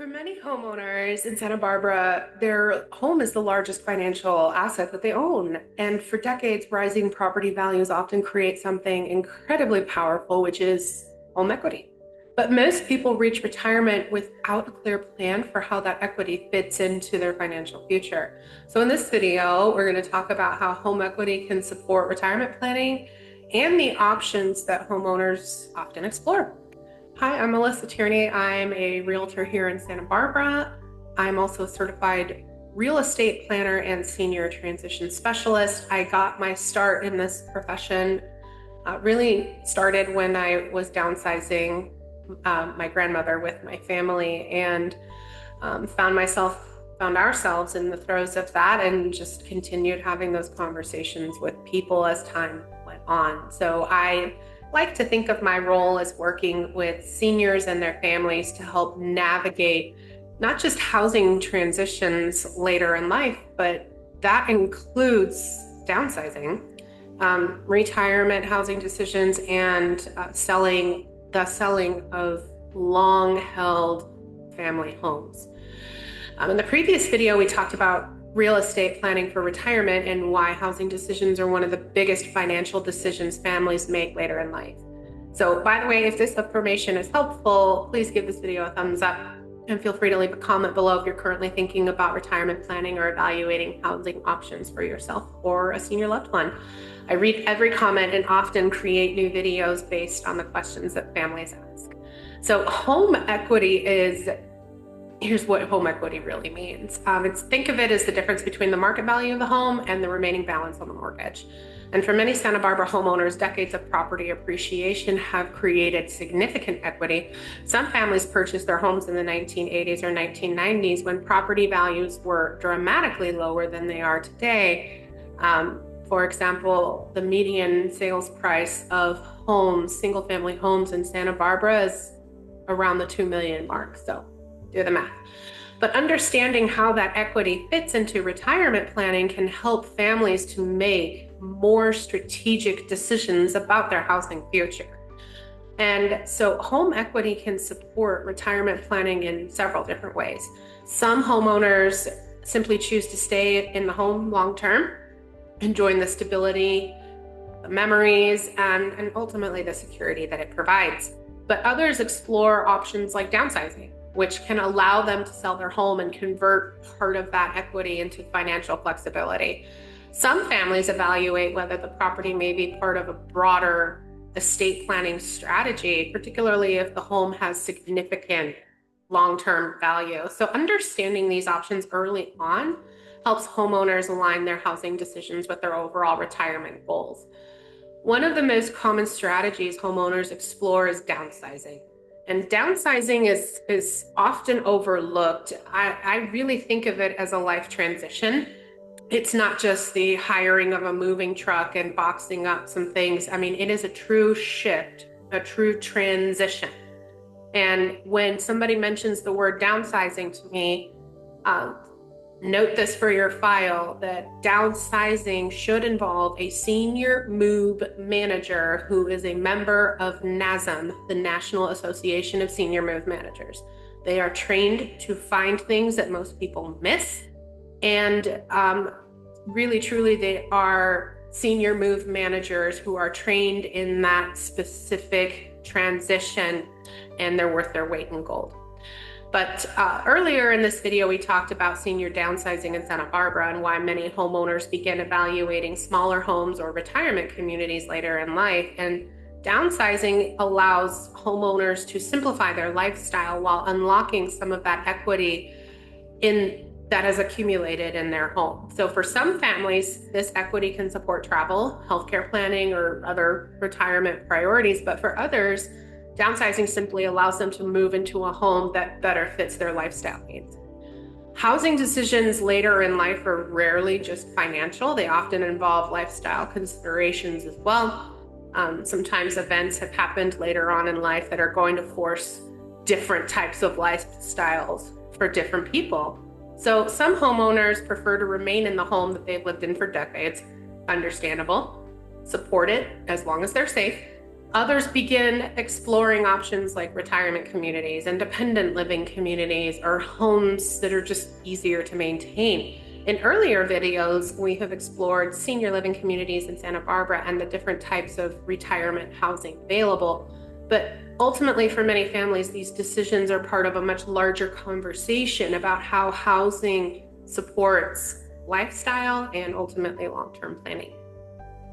For many homeowners in Santa Barbara, their home is the largest financial asset that they own. And for decades, rising property values often create something incredibly powerful, which is home equity. But most people reach retirement without a clear plan for how that equity fits into their financial future. So in this video, we're going to talk about how home equity can support retirement planning and the options that homeowners often explore. Hi, I'm Melissa Tierney. I'm a realtor here in Santa Barbara. I'm also a certified real estate planner and senior transition specialist. I got my start in this profession, really started when I was downsizing my grandmother with my family, and found ourselves in the throes of that, and just continued having those conversations with people as time went on. So I like to think of my role as working with seniors and their families to help navigate not just housing transitions later in life, but that includes downsizing, retirement housing decisions, and selling of long-held family homes. In the previous video, we talked about real estate planning for retirement and why housing decisions are one of the biggest financial decisions families make later in life. So, by the way, if this information is helpful, please give this video a thumbs up and feel free to leave a comment below if you're currently thinking about retirement planning or evaluating housing options for yourself or a senior loved one. I read every comment and often create new videos based on the questions that families ask. So home equity here's what home equity really means. Think of it as the difference between the market value of the home and the remaining balance on the mortgage. And for many Santa Barbara homeowners, decades of property appreciation have created significant equity. Some families purchased their homes in the 1980s or 1990s when property values were dramatically lower than they are today. For example, the median sales price of homes, single-family homes in Santa Barbara is around the 2 million mark. So do the math. But understanding how that equity fits into retirement planning can help families to make more strategic decisions about their housing future. And so home equity can support retirement planning in several different ways. Some homeowners simply choose to stay in the home long-term, enjoying the stability, the memories, and ultimately the security that it provides. But others explore options like downsizing, which can allow them to sell their home and convert part of that equity into financial flexibility. Some families evaluate whether the property may be part of a broader estate planning strategy, particularly if the home has significant long-term value. So understanding these options early on helps homeowners align their housing decisions with their overall retirement goals. One of the most common strategies homeowners explore is downsizing. And downsizing is often overlooked. I really think of it as a life transition. It's not just the hiring of a moving truck and boxing up some things. I mean, it is a true shift, a true transition. And when somebody mentions the word downsizing to me, note this for your file, that downsizing should involve a senior move manager who is a member of NASM, the National Association of Senior Move Managers. They are trained to find things that most people miss. And really, truly, they are senior move managers who are trained in that specific transition, and they're worth their weight in gold. But earlier in this video, we talked about senior downsizing in Santa Barbara and why many homeowners begin evaluating smaller homes or retirement communities later in life. And downsizing allows homeowners to simplify their lifestyle while unlocking some of that equity that has accumulated in their home. So for some families, this equity can support travel, healthcare planning, or other retirement priorities. But for others, downsizing simply allows them to move into a home that better fits their lifestyle needs. Housing decisions later in life are rarely just financial. They often involve lifestyle considerations as well. Sometimes events have happened later on in life that are going to force different types of lifestyles for different people. So some homeowners prefer to remain in the home that they've lived in for decades. Understandable. Support it as long as they're safe. Others begin exploring options like retirement communities, independent living communities, or homes that are just easier to maintain. In earlier videos, we have explored senior living communities in Santa Barbara and the different types of retirement housing available. But ultimately, for many families, these decisions are part of a much larger conversation about how housing supports lifestyle and ultimately long-term planning.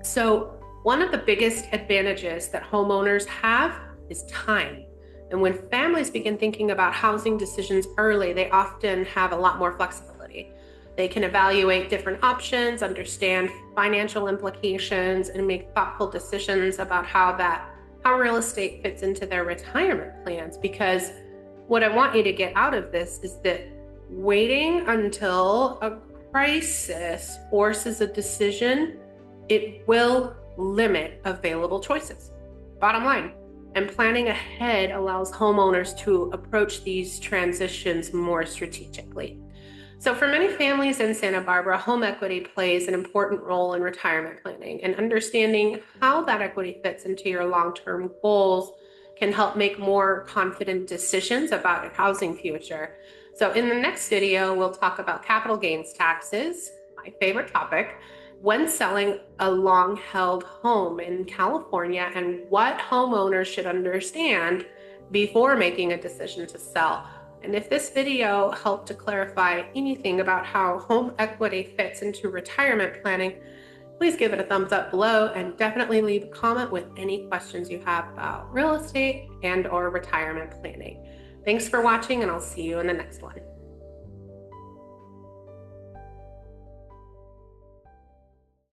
So one of the biggest advantages that homeowners have is time. And when families begin thinking about housing decisions early, they often have a lot more flexibility. They can evaluate different options, understand financial implications, and make thoughtful decisions about how real estate fits into their retirement plans. Because what I want you to get out of this is that waiting until a crisis forces a decision, it will limit available choices. Bottom line, and planning ahead allows homeowners to approach these transitions more strategically. So for many families in Santa Barbara, home equity plays an important role in retirement planning, and understanding how that equity fits into your long-term goals can help make more confident decisions about your housing future. So in the next video, we'll talk about capital gains taxes, my favorite topic, when selling a long-held home in California, and what homeowners should understand before making a decision to sell. And if this video helped to clarify anything about how home equity fits into retirement planning, please give it a thumbs up below and definitely leave a comment with any questions you have about real estate and/or retirement planning. Thanks for watching, and I'll see you in the next one.